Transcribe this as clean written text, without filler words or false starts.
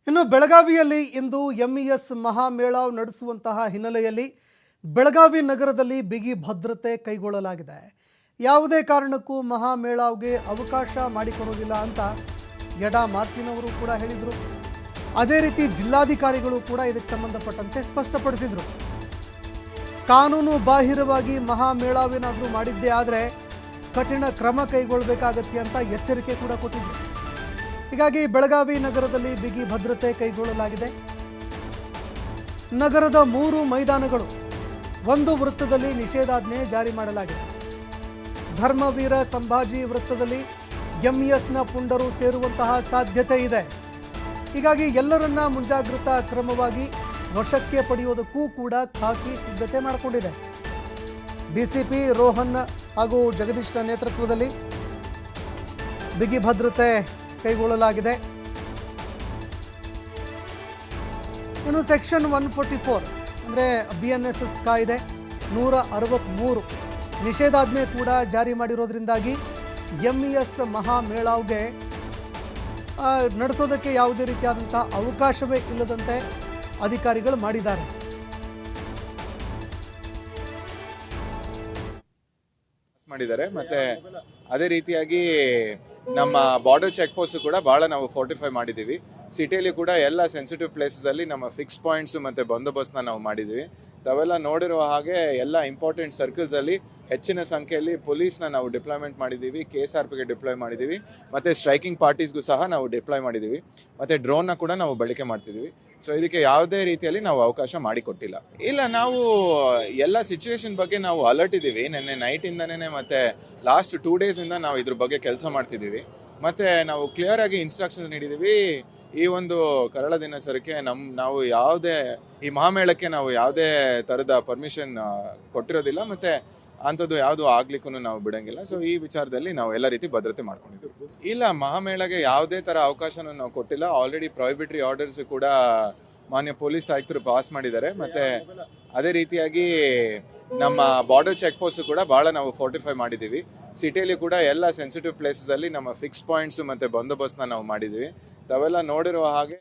ಇನ್ನು ಬೆಳಗಾವಿಯಲ್ಲಿ ಇಂದು ಎಂಇಎಸ್ ಮಹಾಮೇಳಾವ್ ನಡೆಸುವಂತಹ ಹಿನ್ನೆಲೆಯಲ್ಲಿ ಬೆಳಗಾವಿ ನಗರದಲ್ಲಿ ಬಿಗಿ ಭದ್ರತೆ ಕೈಗೊಳ್ಳಲಾಗಿದೆ. ಯಾವುದೇ ಕಾರಣಕ್ಕೂ ಮಹಾಮೇಳಾವ್ಗೆ ಅವಕಾಶ ಮಾಡಿಕೊಡುವುದಿಲ್ಲ ಅಂತ ಯಡಾ ಮಾರ್ಟಿನವರು ಕೂಡ ಹೇಳಿದರು. ಅದೇ ರೀತಿ ಜಿಲ್ಲಾಧಿಕಾರಿಗಳು ಕೂಡ ಇದಕ್ಕೆ ಸಂಬಂಧಪಟ್ಟಂತೆ ಸ್ಪಷ್ಟಪಡಿಸಿದರು. ಕಾನೂನು ಬಾಹಿರವಾಗಿ ಮಹಾಮೇಳಾವ್ ಏನಾದರೂ ಮಾಡಿದ್ದೇ ಆದರೆ ಕಠಿಣ ಕ್ರಮ ಕೈಗೊಳ್ಳಬೇಕಾಗತ್ತೆ ಅಂತ ಎಚ್ಚರಿಕೆ ಕೂಡ ಕೊಟ್ಟಿದ್ರು. ಹೀಗಾಗಿ ಬೆಳಗಾವಿ ನಗರದಲ್ಲಿ ಬಿಗಿ ಭದ್ರತೆ ಕೈಗೊಳ್ಳಲಾಗಿದೆ. ನಗರದ 3 ಮೈದಾನಗಳು, 1 ವೃತ್ತದಲ್ಲಿ ನಿಷೇಧಾಜ್ಞೆ ಜಾರಿ ಮಾಡಲಾಗಿದೆ. ಧರ್ಮವೀರ ಸಂಭಾಜಿ ವೃತ್ತದಲ್ಲಿ ಎಂಇಎಸ್ನ ಪುಂಡರು ಸೇರುವಂತಹ ಸಾಧ್ಯತೆ ಇದೆ. ಹೀಗಾಗಿ ಎಲ್ಲರನ್ನ ಮುಂಜಾಗ್ರತಾ ಕ್ರಮವಾಗಿ ವಶಕ್ಕೆ ಪಡೆಯುವುದಕ್ಕೂ ಕೂಡ ಖಾಕಿ ಸಿದ್ಧತೆ ಮಾಡಿಕೊಂಡಿದೆ. ಡಿಸಿಪಿ ರೋಹನ್ ಹಾಗೂ ಜಗದೀಶ್ನ ನೇತೃತ್ವದಲ್ಲಿ ಬಿಗಿ ಭದ್ರತೆ ಕೈಗೊಳ್ಳಲಾಗಿದೆ. ಇನ್ನು ಸೆಕ್ಷನ್ 144 ಅಂದರೆ BNSS ಕಾಯ್ದೆ 163 ನಿಷೇಧಾಜ್ಞೆ ಕೂಡ ಜಾರಿ ಮಾಡಿರೋದ್ರಿಂದಾಗಿ ಎಂಇಎಸ್ ಮಹಾಮೇಳಾವ್ಗೆ ನಡೆಸೋದಕ್ಕೆ ಯಾವುದೇ ರೀತಿಯಾದಂಥ ಅವಕಾಶವೇ ಇಲ್ಲದಂತೆ ಅಧಿಕಾರಿಗಳು ಮಾಡಿದ್ದಾರೆ. ಮತ್ತೆ ಅದೇ ರೀತಿಯಾಗಿ ನಮ್ಮ ಬಾರ್ಡರ್ ಚೆಕ್ ಪೋಸ್ಟ್ ಕೂಡ ಬಹಳ ನಾವು ಫೋರ್ಟಿಫೈ ಮಾಡಿದೀವಿ. ಸಿಟಿಯಲ್ಲಿ ಕೂಡ ಎಲ್ಲ ಸೆನ್ಸಿಟಿವ್ ಪ್ಲೇಸಸ್ ಅಲ್ಲಿ ನಮ್ಮ ಫಿಕ್ಸ್ ಪಾಯಿಂಟ್ಸ್ ಮತ್ತೆ ಬಂದೋಬಸ್ತ್ನ ನಾವು ಮಾಡಿದೀವಿ. ತಾವೆಲ್ಲ ನೋಡಿರುವ ಹಾಗೆ ಎಲ್ಲ ಇಂಪಾರ್ಟೆಂಟ್ ಸರ್ಕಲ್ಸ್ ಅಲ್ಲಿ ಹೆಚ್ಚಿನ ಸಂಖ್ಯೆಯಲ್ಲಿ ಪೊಲೀಸ್ನ ನಾವು ಡಿಪ್ಲಾಯ್ಮೆಂಟ್ ಮಾಡಿದೀವಿ, KSRPಗೆ ಡಿಪ್ಲಾಯ್ ಮಾಡಿದೀವಿ, ಮತ್ತೆ ಸ್ಟ್ರೈಕಿಂಗ್ ಪಾರ್ಟೀಸ್ಗೂ ಸಹ ನಾವು ಡಿಪ್ಲಾಯ್ ಮಾಡಿದೀವಿ, ಮತ್ತೆ ಡ್ರೋನ್ನ ಕೂಡ ನಾವು ಬಳಕೆ ಮಾಡ್ತಿದೀವಿ. ಸೊ ಇದಕ್ಕೆ ಯಾವುದೇ ರೀತಿಯಲ್ಲಿ ನಾವು ಅವಕಾಶ ಮಾಡಿಕೊಟ್ಟಿಲ್ಲ. ಇಲ್ಲ, ನಾವು ಎಲ್ಲ ಸಿಚುವೇಶನ್ ಬಗ್ಗೆ ನಾವು ಅಲರ್ಟ್ ಇದ್ದೀವಿ. ನಿನ್ನೆ ನೈಟ್ ಇಂದನೇ ಮತ್ತೆ ಲಾಸ್ಟ್ 2 days ಇಂದ ನಾವು ಇದ್ರ ಬಗ್ಗೆ ಕೆಲಸ ಮಾಡ್ತಿದ್ದೀವಿ. ಮತ್ತೆ ನಾವು ಕ್ಲಿಯರ್ ಆಗಿ ಇನ್ಸ್ಟ್ರಕ್ಷನ್ಸ್ ನೀಡಿದ್ದೀವಿ. ಈ ಒಂದು ಕರಾಳ ದಿನಾಚರಣೆಗೆ ನಾವು ಯಾವುದೇ ಈ ಮಹಾಮೇಳಕ್ಕೆ ನಾವು ಯಾವುದೇ ತರದ ಪರ್ಮಿಷನ್ ಕೊಟ್ಟಿರೋದಿಲ್ಲ, ಮತ್ತೆ ಅಂಥದ್ದು ಯಾವುದು ಆಗ್ಲಿಕ್ಕೂ ನಾವು ಬಿಡಂಗಿಲ್ಲ. ಸೊ ಈ ವಿಚಾರದಲ್ಲಿ ನಾವು ಎಲ್ಲ ರೀತಿ ಭದ್ರತೆ ಮಾಡ್ಕೊಂಡಿದ್ದೀವಿ. ಇಲ್ಲ, ಮಹಾಮೇಳಗೆ ಯಾವುದೇ ತರ ಅವಕಾಶನೂ ನಾವು ಕೊಟ್ಟಿಲ್ಲ. ಆಲ್ರೆಡಿ ಪ್ರೊಹಿಬಿಟರಿ ಆರ್ಡರ್ಸ್ ಕೂಡ ಮಾನ್ಯ ಪೊಲೀಸ್ ಆಯುಕ್ತರು ಪಾಸ್ ಮಾಡಿದ್ದಾರೆ. ಮತ್ತೆ ಅದೇ ರೀತಿಯಾಗಿ ನಮ್ಮ ಬಾರ್ಡರ್ ಚೆಕ್ ಪೋಸ್ಟ್ ಕೂಡ ಬಹಳ ನಾವು ಫೋರ್ಟಿಫೈ ಮಾಡಿದೀವಿ. ಸಿಟಿಯಲ್ಲಿ ಕೂಡ ಎಲ್ಲ ಸೆನ್ಸಿಟಿವ್ ಪ್ಲೇಸಸ್ ಅಲ್ಲಿ ನಮ್ಮ ಫಿಕ್ಸ್ ಪಾಯಿಂಟ್ಸ್ ಮತ್ತೆ ಬಂದೋಬಸ್ತ್ನ ನಾವು ಮಾಡಿದೀವಿ. ತಾವೆಲ್ಲ ನೋಡಿರುವ ಹಾಗೆ